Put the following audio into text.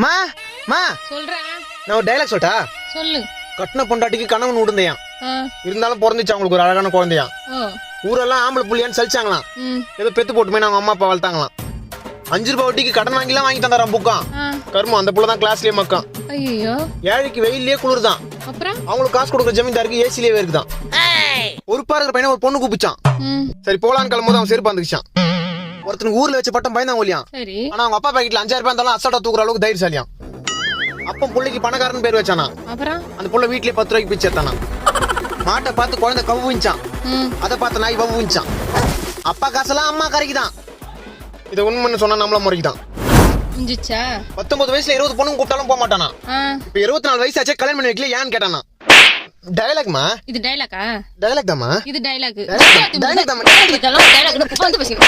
மா மா சொல்றேன். நான் ஒரு டைலாக் சொல்லிட்டா? சொல்லு. கட்டின பொண்டாட்டிக்கு கணவன் விடுந்தையான், ஆ. இருந்தாலும் பிறந்துச்சு அவங்களுக்கு ஒரு அழகான குழந்தையான். ஓ. ஊரெல்லாம் ஆம்பளை புள்ளியான்னு சலிச்சாங்களாம். ஏதோ பெத்து போட்டுமே அவங்க அம்மா அப்பா வளர்த்தாங்களாம். 5 ரூபாய் வட்டிக்கு கடன் வாங்கிலாம் வாங்கி தந்தாராம் புக்கான். கருமம் அந்த புள்ள தான் கிளாஸ்லயே மக்கான். ஐயோ. ஏழைக்கு வெயிலே குளிர்தான், அப்புறம் அவங்களுக்கு காசு கொடுக்குற ஜமீன்தாருக்கு ஏசிலேயே இருக்குதான். ஒரு பாருக்கிற பையனை ஒரு பொண்ணு கூப்பிச்சான். சரி போலான்னு கிளம்போது அவன் செருப்பு வந்துச்சான். ஒருத்தனுக்கு ஊர்ல வச்ச பட்டம் பயந்தாங்க இல்லையா? சரி. ஆனா அவங்க அப்பா பாக்கெட்ல 5000 ரூபாய் இருந்தாலும் அசால்ட்டா தூக்குற அளவுக்கு தைரியசாலியாம். அப்ப புள்ளைக்கு பணக்காரன் பேர் வச்சானா. அப்புறம் அந்த புள்ள வீட்லயே 10 ரூபாய்க்கு பிச்சை எடுத்தானா. மாட்டை பார்த்து குழந்தை கவுவிச்சான், அதை பார்த்து நாய் வவுவிச்சான். அப்பா காசெல்லாம் அம்மா கரைக்குதான். இதை உண்மைன்னு சொன்னா நம்மள முறைக்குதான். 19 வயசுல 20 பொண்ணுங்க கூப்பிட்டாலும் போக மாட்டானா. இப்ப 24 வயசு ஆச்சே கல்யாணம் பண்ணி வைக்கல ஏன்னு கேட்டானா. டயலாக்மா இது டைலாக்கா? டயலாக் தாமா இது டைலாக். டயலாக் தாமா. டைலாக் வந்து பேசுங்க.